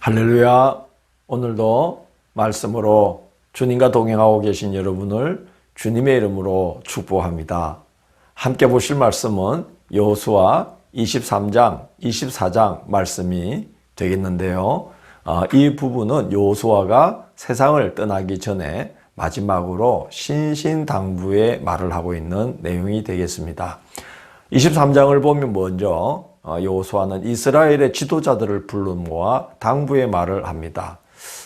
할렐루야. 오늘도 말씀으로 주님과 동행하고 계신 여러분을 주님의 이름으로 축복합니다. 함께 보실 말씀은 여호수아 23장, 24장 말씀이 되겠는데요. 이 부분은 여호수아가 세상을 떠나기 전에 마지막으로 신신당부의 말을 하고 있는 내용이 되겠습니다. 23장을 보면 먼저 여호수아는 이스라엘의 지도자들을 불러 모아 당부의 말을 합니다.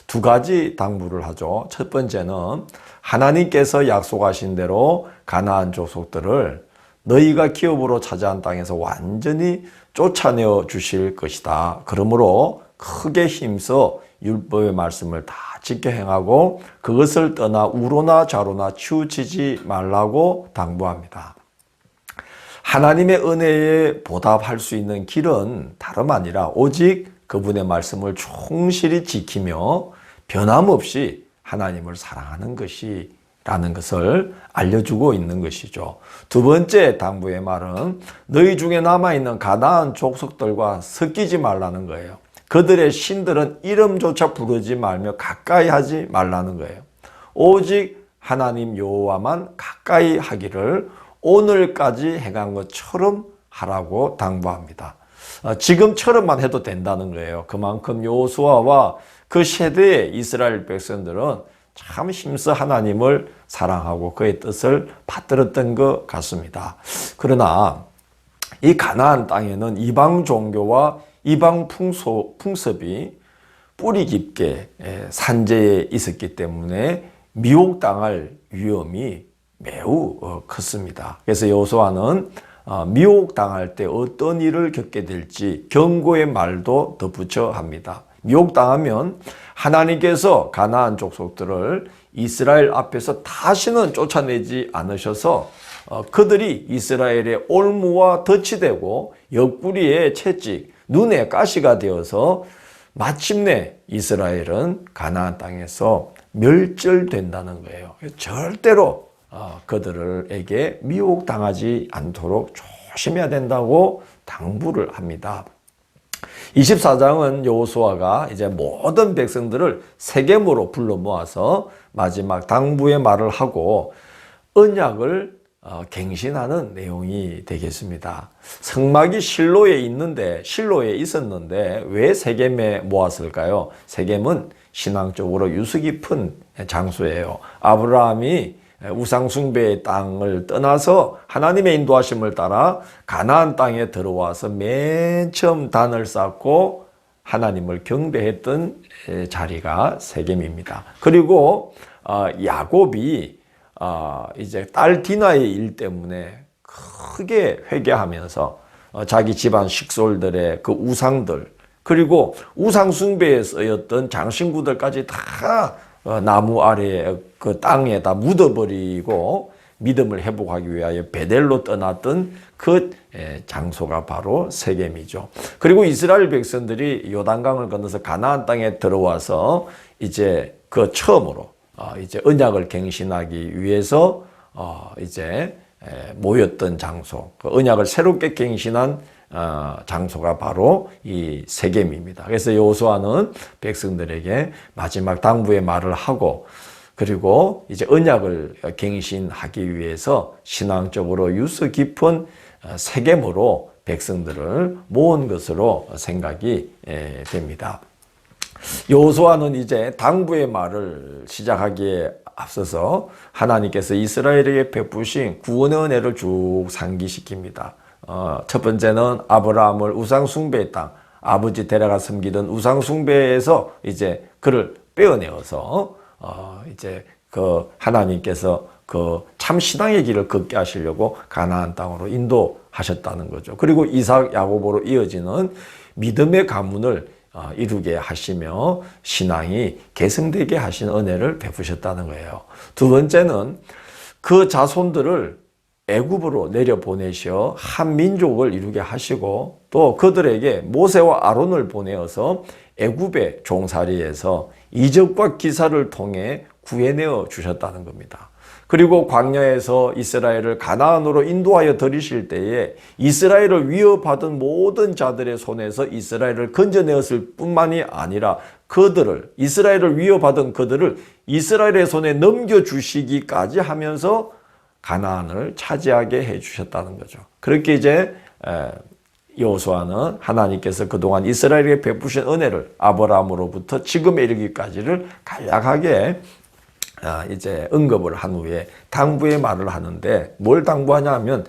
두 가지 당부를 하죠. 첫 번째는 하나님께서 약속하신 대로 가나안 족속들을 너희가 기업으로 차지한 땅에서 완전히 쫓아내어 주실 것이다. 그러므로 크게 힘써 율법의 말씀을 다 지켜 행하고 그것을 떠나 우로나 좌로나 치우치지 말라고 당부합니다. 하나님의 은혜에 보답할 수 있는 길은 다름 아니라 오직 그분의 말씀을 충실히 지키며 변함없이 하나님을 사랑하는 것이라는 것을 알려주고 있는 것이죠. 두 번째 당부의 말은 너희 중에 남아있는 가나안 족속들과 섞이지 말라는 거예요. 그들의 신들은 이름조차 부르지 말며 가까이 하지 말라는 거예요. 오직 하나님 여호와만 가까이 하기를 오늘까지 행한 것처럼 하라고 당부합니다. 지금처럼만 해도 된다는 거예요. 그만큼 여호수아와 그 세대의 이스라엘 백성들은 참 힘써 하나님을 사랑하고 그의 뜻을 받들었던 것 같습니다. 그러나 이 가나안 땅에는 이방 종교와 이방 풍습이 뿌리 깊게 산재해 있었기 때문에 미혹당할 위험이 매우 컸습니다. 그래서 여호수아는 미혹당할 때 어떤 일을 겪게 될지 경고의 말도 덧붙여 합니다. 미혹당하면 하나님께서 가나안 족속들을 이스라엘 앞에서 다시는 쫓아내지 않으셔서 그들이 이스라엘의 올무와 덫이 되고 옆구리에 채찍, 눈에 가시가 되어서 마침내 이스라엘은 가나안 땅에서 멸절된다는 거예요. 절대로 그들에게 미혹당하지 않도록 조심해야 된다고 당부를 합니다. 24장은 여호수아가 이제 모든 백성들을 세겜으로 불러 모아서 마지막 당부의 말을 하고 언약을 갱신하는 내용이 되겠습니다. 성막이 실로에 있었는데 왜 세겜에 모았을까요? 세겜은 신앙적으로 유수 깊은 장소예요. 아브라함이 우상숭배의 땅을 떠나서 하나님의 인도하심을 따라 가나안 땅에 들어와서 맨 처음 단을 쌓고 하나님을 경배했던 자리가 세겜입니다. 그리고 야곱이 이제 딸 디나의 일 때문에 크게 회개하면서 자기 집안 식솔들의 그 우상들 그리고 우상숭배에 쓰였던 장신구들까지 다 나무 아래에 그 땅에다 묻어버리고 믿음을 회복하기 위하여 베델로 떠났던 그 장소가 바로 세겜이죠. 그리고 이스라엘 백성들이 요단강을 건너서 가나안 땅에 들어와서 이제 그 처음으로 이제 언약을 갱신하기 위해서 이제 모였던 장소, 그 언약을 새롭게 갱신한 장소가 바로 이 세겜입니다. 그래서 여호수아는 백성들에게 마지막 당부의 말을 하고 그리고 이제 언약을 갱신하기 위해서 신앙적으로 유서 깊은 세겜으로 백성들을 모은 것으로 생각이 됩니다. 여호수아는 이제 당부의 말을 시작하기에 앞서서 하나님께서 이스라엘에게 베푸신 구원의 은혜를 쭉 상기시킵니다. 첫 번째는 아브라함을 우상숭배의 땅, 아버지 데려가 섬기던 우상숭배에서 이제 그를 빼어내어서 이제 그 하나님께서 그 참 신앙의 길을 걷게 하시려고 가나안 땅으로 인도하셨다는 거죠. 그리고 이삭, 야곱으로 이어지는 믿음의 가문을 이루게 하시며 신앙이 계승되게 하신 은혜를 베푸셨다는 거예요. 두 번째는 그 자손들을 애굽으로 내려보내셔 한 민족을 이루게 하시고 또 그들에게 모세와 아론을 보내어서 애굽의 종살이에서 이적과 기사를 통해 구해내어 주셨다는 겁니다. 그리고 광야에서 이스라엘을 가나안으로 인도하여 들이실 때에 이스라엘을 위협하던 모든 자들의 손에서 이스라엘을 건져내었을 뿐만이 아니라 이스라엘을 위협하던 그들을 이스라엘의 손에 넘겨주시기까지 하면서 가나안을 차지하게 해주셨다는 거죠. 그렇게 이제 여호수아는 하나님께서 그동안 이스라엘에게 베푸신 은혜를 아브라함으로부터 지금에 이르기까지를 간략하게 이제 언급을 한 후에 당부의 말을 하는데, 뭘 당부하냐 하면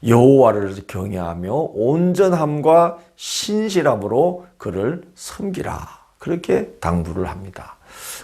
여호와를 경외하며 온전함과 신실함으로 그를 섬기라, 그렇게 당부를 합니다.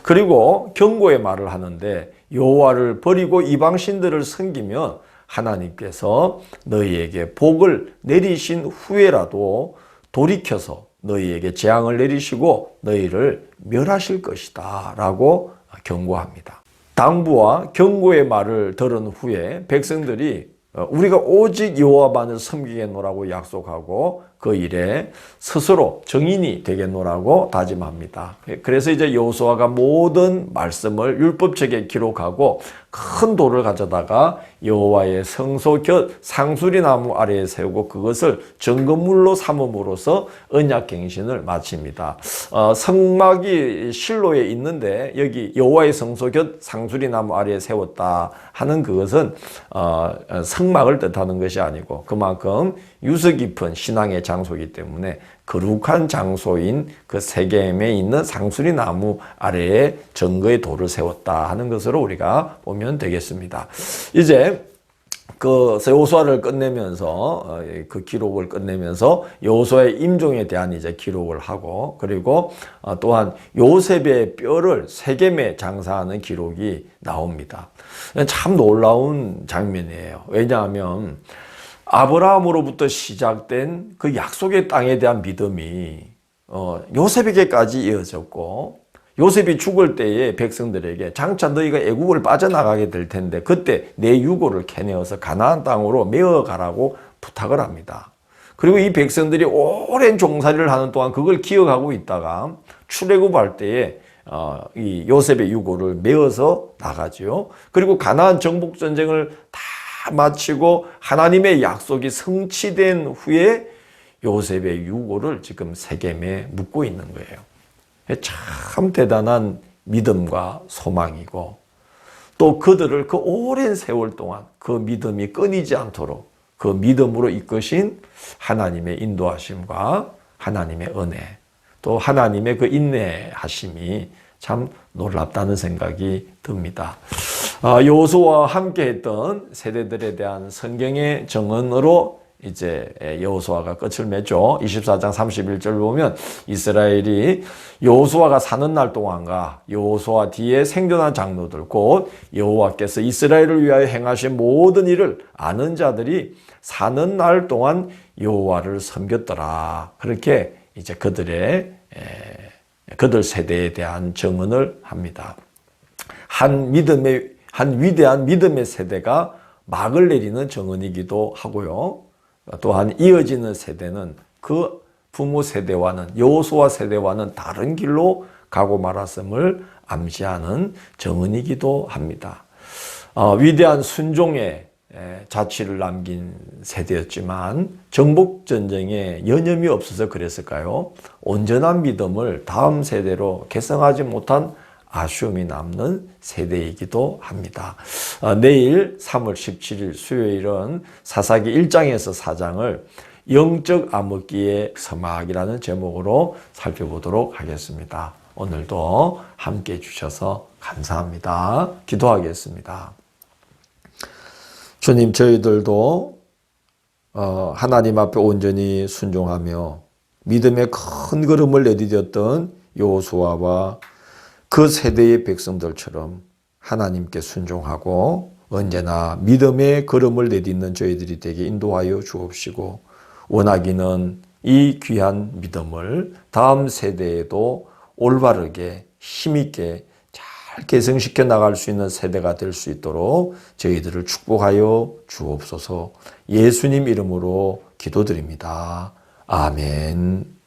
그리고 경고의 말을 하는데, 여호와를 버리고 이방신들을 섬기면 하나님께서 너희에게 복을 내리신 후에라도 돌이켜서 너희에게 재앙을 내리시고 너희를 멸하실 것이다 라고 경고합니다. 당부와 경고의 말을 들은 후에 백성들이 우리가 오직 여호와만을 섬기겠노라고 약속하고 그 일에 스스로 증인이 되겠노라고 다짐합니다. 그래서 이제 여호수아가 모든 말씀을 율법책에 기록하고 큰 돌을 가져다가 여호와의 성소 곁 상수리 나무 아래에 세우고 그것을 증거물로 삼음으로써 언약 갱신을 마칩니다. 성막이 실로에 있는데 여기 여호와의 성소 곁 상수리 나무 아래에 세웠다 하는 그것은 성막을 뜻하는 것이 아니고 그만큼 유서 깊은 신앙의 장소이기 때문에 거룩한 장소인 그 세겜에 있는 상수리 나무 아래에 증거의 돌을 세웠다 하는 것으로 우리가 보면 되겠습니다. 이제 그 여호수아를 끝내면서 그 기록을 끝내면서 여호수아의 임종에 대한 이제 기록을 하고, 그리고 또한 요셉의 뼈를 세겜에 장사하는 기록이 나옵니다. 참 놀라운 장면이에요. 왜냐하면 아브라함으로부터 시작된 그 약속의 땅에 대한 믿음이 요셉에게까지 이어졌고, 요셉이 죽을 때에 백성들에게 장차 너희가 애국을 빠져나가게 될 텐데 그때 내 유고를 캐내어서 가나안 땅으로 메어가라고 부탁을 합니다. 그리고 이 백성들이 오랜 종살이를 하는 동안 그걸 기억하고 있다가 출애굽할 때에 이 요셉의 유고를 메어서 나가죠. 그리고 가나안 정복 전쟁을 다 마치고 하나님의 약속이 성취된 후에 요셉의 유고를 지금 세겜에 묻고 있는 거예요. 참 대단한 믿음과 소망이고, 또 그들을 그 오랜 세월 동안 그 믿음이 끊이지 않도록 그 믿음으로 이끄신 하나님의 인도하심과 하나님의 은혜, 또 하나님의 그 인내하심이 참 놀랍다는 생각이 듭니다. 여호수아와 함께 했던 세대들에 대한 성경의 증언으로 이제 여호수아가 끝을 맺죠. 24장 31절 보면 이스라엘이 여호수아가 사는 날 동안과 여호수아 뒤에 생존한 장로들 곧 여호와께서 이스라엘을 위하여 행하신 모든 일을 아는 자들이 사는 날 동안 여호와를 섬겼더라. 그렇게 이제 그들 세대에 대한 증언을 합니다. 한 위대한 믿음의 세대가 막을 내리는 증언이기도 하고요. 또한 이어지는 세대는 그 부모 세대와는 여호수아 세대와는 다른 길로 가고 말았음을 암시하는 증언이기도 합니다. 위대한 순종의 자취를 남긴 세대였지만 정복전쟁에 여념이 없어서 그랬을까요? 온전한 믿음을 다음 세대로 계승하지 못한 아쉬움이 남는 세대이기도 합니다. 내일 3월 17일 수요일은 사사기 1장에서 4장을 영적 암흑기의 서막이라는 제목으로 살펴보도록 하겠습니다. 오늘도 함께 해주셔서 감사합니다. 기도하겠습니다. 주님, 저희들도 하나님 앞에 온전히 순종하며 믿음의 큰 걸음을 내디뎠던 여호수아와 그 세대의 백성들처럼 하나님께 순종하고 언제나 믿음의 걸음을 내딛는 저희들이 되게 인도하여 주옵시고, 원하기는 이 귀한 믿음을 다음 세대에도 올바르게 힘있게 잘 계승시켜 나갈 수 있는 세대가 될 수 있도록 저희들을 축복하여 주옵소서. 예수님 이름으로 기도드립니다. 아멘.